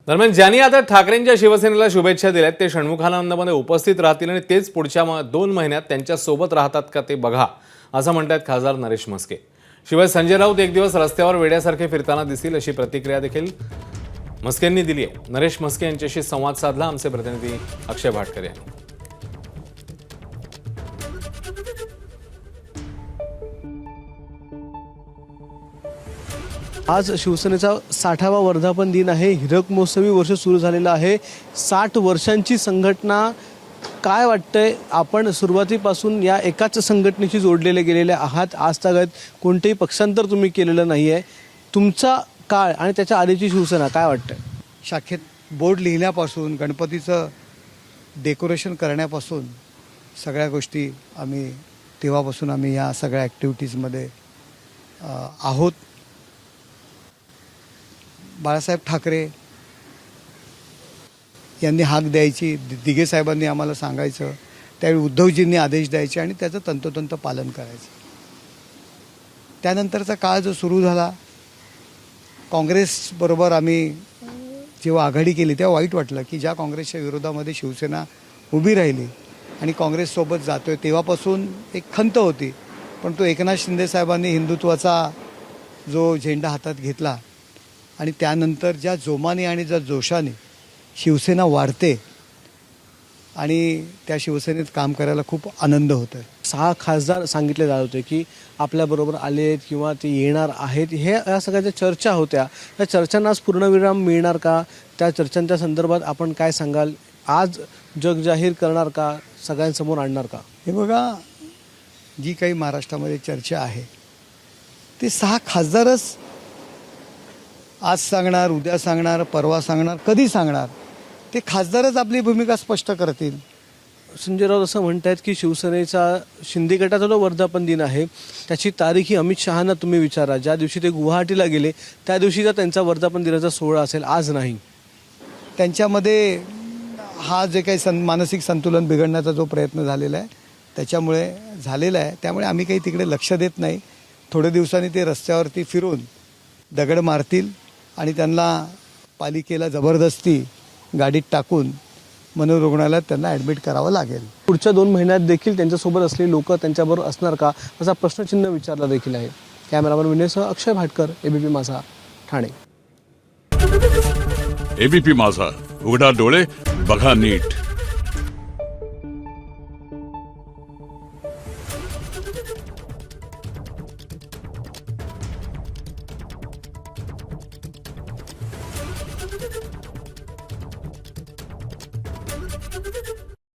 दरम्यान ज्यांनी आता ठाकरेंच्या शिवसेनेला शुभेच्छा दिल्यात ते षण्मुखानंदमध्ये उपस्थित राहतील आणि तेच पुढच्या 2 महिन्यात त्यांच्या सोबत राहतात का ते बघा, असं म्हणतात खासदार नरेश म्हस्के। शिवाय संजय राऊत एक दिवस रस्त्यावर वेड्यासारखे फिरताना दिसतील अशी प्रतिक्रिया देखील म्हस्केंनी दिली आहे। नरेश म्हस्के यांच्याशी संवाद साधला आमचे प्रतिनिधी अक्षय भाटकर यांनी। आज शिवसेनेचा 60वा वर्धापन दिन आहे। हिरक महोत्सवी वर्ष सुरू झालेलं आहे। 60 वर्षांची संघटना। काय वाटतंय, आपण सुरुवातीपासून या एकाच संघटनेशी जोडलेले गेलेले आहात, आज तक कोणतेही पक्षांतर तुम्ही केलेलं नाहीये। तुमचा काळ आणि त्याच्या आधीची शिवसेना काय वाटतंय? शाखेत बोर्ड लिहिण्यापासून गणपतीचं डेकोरेशन करण्यापासून सगळ्या गोष्टी तेव्हापासून आम्ही या सगळ्या ॲक्टिव्हिटीजमध्ये आहोत। बाळासाहेब ठाकरे यांनी हाक द्यायची, दिघे साहेबांनी आम्हाला सांगायचं, त्यावेळी उद्धवजींनी आदेश द्यायचे आणि त्याचं तंतोतंत पालन करायचं। त्यानंतरचा काळ जो सुरू झाला, काँग्रेसबरोबर आम्ही जेव्हा आघाडी केली तेव्हा वाईट वाटलं की ज्या काँग्रेसच्या विरोधामध्ये शिवसेना उभी राहिली आणि काँग्रेससोबत जातोय, तेव्हापासून एक खंत होती। पण तो एकनाथ शिंदे साहेबांनी हिंदुत्वाचा जो झेंडा हातात घेतला आणि त्यानंतर ज्या जोमाने आणि ज्या जोशाने शिवसेना वाढते आणि त्या शिवसेनेत काम करायला खूप आनंद होतोय। 6 खासदार सांगितले जात होते की आपल्याबरोबर आले आहेत किंवा ते येणार आहेत, हे या सगळ्या चर्चा होत्या। त्या चर्चांना आज पूर्णविराम मिळणार का? त्या चर्चांच्या संदर्भात आपण काय सांगाल? आज जग जाहीर करणार का? सगळ्यांसमोर आणणार का? हे बघा, जी काही महाराष्ट्रामध्ये चर्चा आहे ते 6 खासदारच आज सांगणार, उद्या सांगणार, परवा सांगणार, कधी सांगणार, ते खासदारच आपली भूमिका स्पष्ट करतील। संजय राऊत असं म्हणतात की शिवसेनेचा शिंदे गटाचा जो वर्धापन दिन आहे त्याची तारीख ही अमित शहांना तुम्ही विचारा। ज्या दिवशी ते गुवाहाटीला गेले त्या दिवशीचा त्यांचा वर्धापन दिनाचा सोहळा असेल, आज नाही। त्यांच्यामध्ये हा जे काही मानसिक संतुलन बिघडण्याचा जो प्रयत्न झालेला आहे त्याच्यामुळे झालेला आहे, त्यामुळे आम्ही काही तिकडे लक्ष देत नाही। थोड्या दिवसांनी ते रस्त्यावरती फिरून दगड मारतील आणि त्यांना पालिकेला जबरदस्ती गाडीत टाकून मनोरुग्णालयात त्यांना ॲडमिट करावं लागेल। पुढच्या 2 महिन्यात देखील त्यांच्यासोबत असलेली लोक त्यांच्याबरोबर असणार का, असा प्रश्नचिन्ह विचारला देखील आहे। कॅमेरामन विनयसह अक्षय भाटकर, एबीपी माझा, ठाणे। एबीपी माझा, उघडा डोळे बघा नीट।